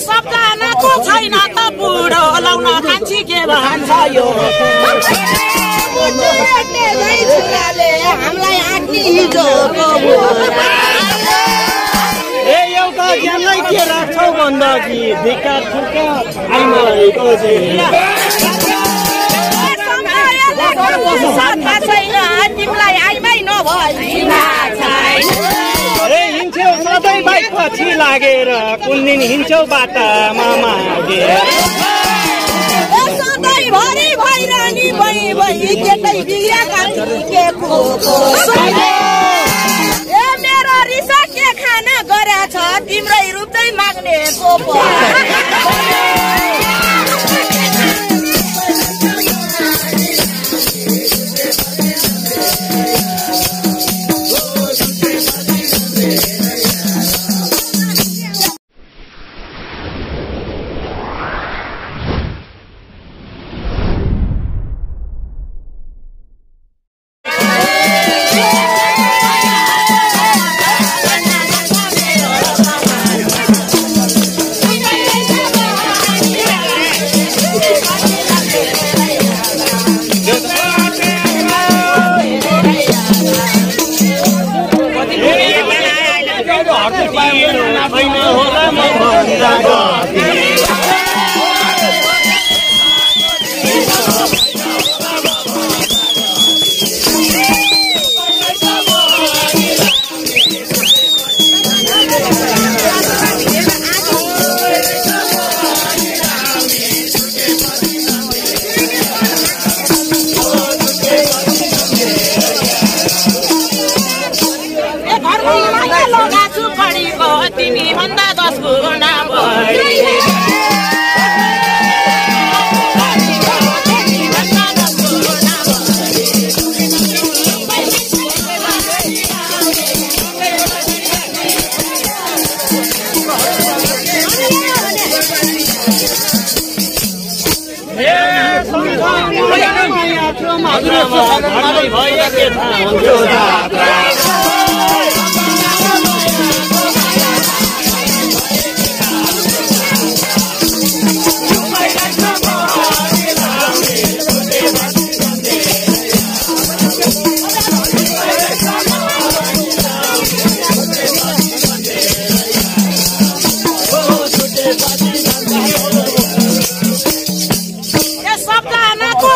सपनाको छैन त बुढो लाउन कान्छी के भन्छ यो हामीलाई आँटी हिजोको एउटा ज्ञानलाई के राख्छौ भन्दाखेरि धिक्कार ठुक्का आइमाको छैन तिमीलाई आइमै नभई हिँड्छौ सधैँ बाइक पछि लागेर कुन दिन हिँड्छौ बाटामा मागेर सधैँभरि भइरहने भई केटै बिग्रिएका के मेरो रिसा के खाना गरेछ तिम्रै रूपै माग्ने कोपो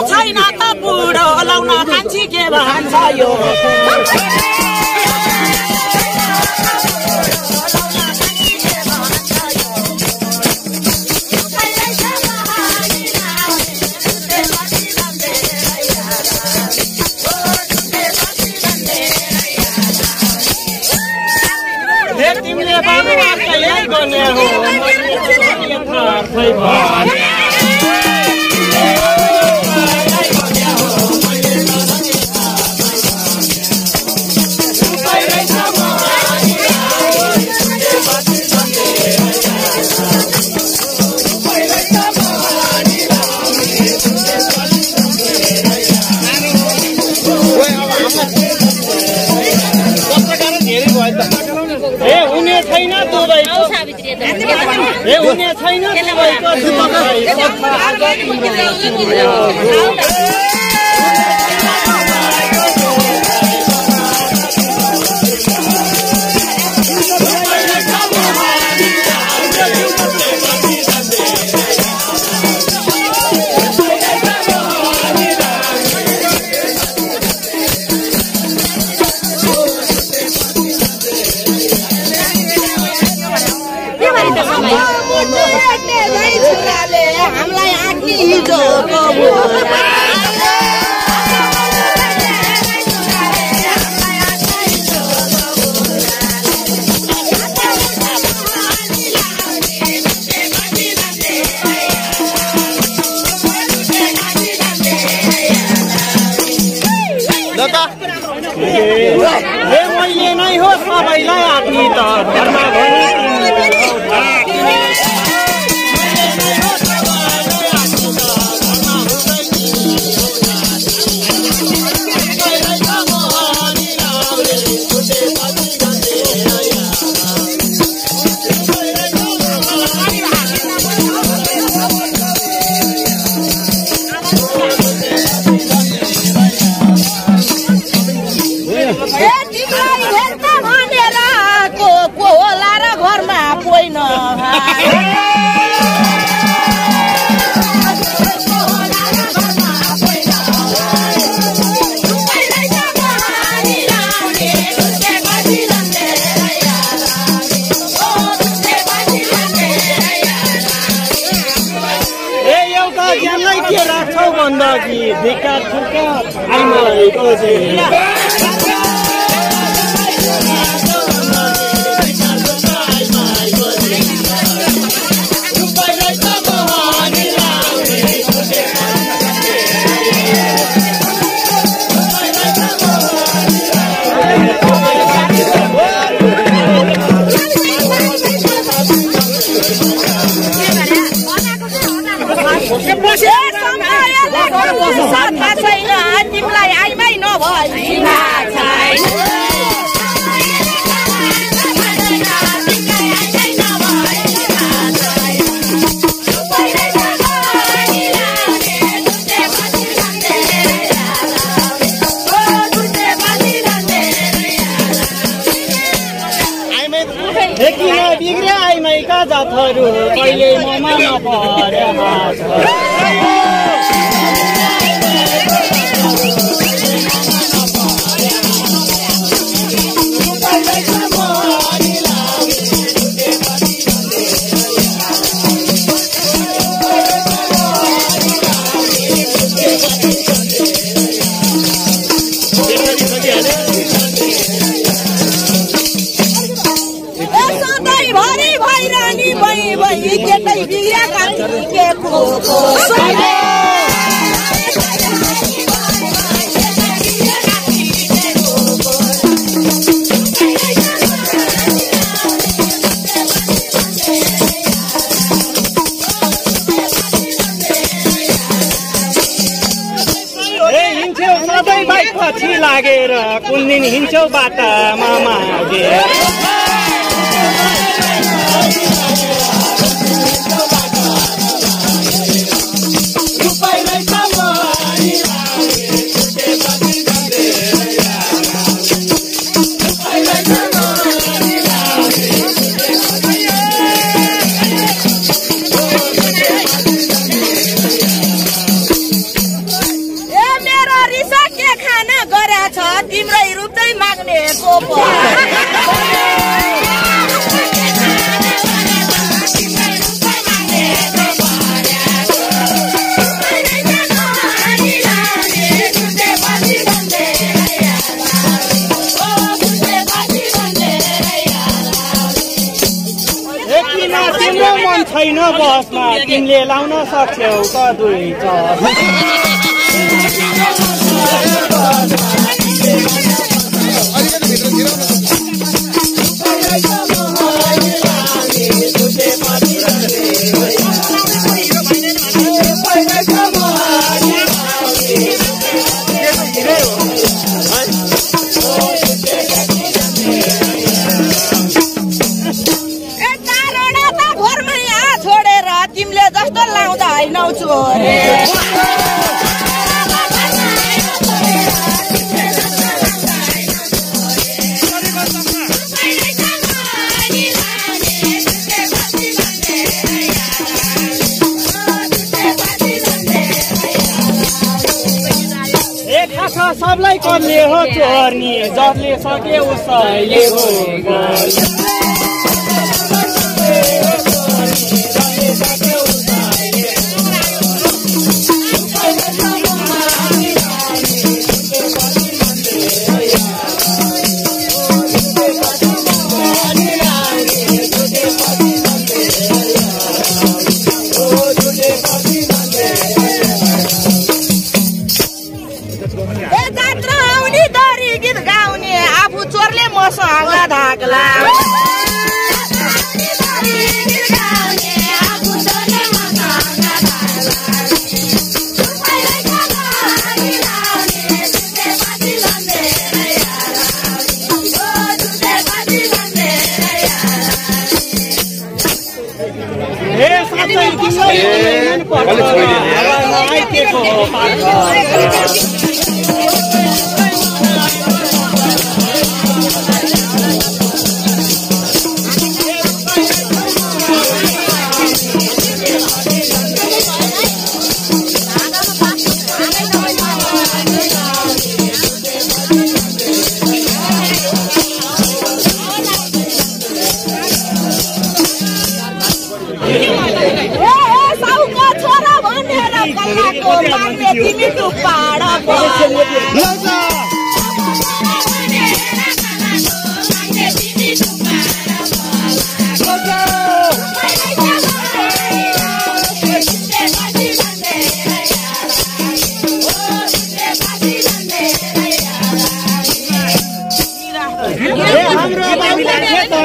छैन त बुढो लाउन कान्छी के भन्छ यो तिमीले बाबु यही गर्ने हो हुने छैन दुबईको हुने छैन हामीलाई आँटी हिजोको मैले नै हो सबैलाई आँटी त घरमा ज्यानलाई के राख्छौ भन्दाखेरि धिक्का ठुक्का आइमाईको तिमीलाई आइमाई नभई किन बिग्रे आइमाईका जातहरू कहिले ममा नपरे पछि लागेर कुन दिन हिँड्छौ बाटामा मागेर तिम्रै रूपै माग्ने कोपो तिम्रो मन छैन बसमा तिमीले लाउन सक्छौ त दुई तिमीले जस्तो लाउँदा हैनौ छोरे सबलाई कसले हो चोर्नी जसले सके उसले हो मसँग धागला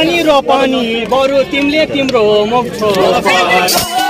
पनि रोपनी बरु तिमीले तिम्रो मुख छोड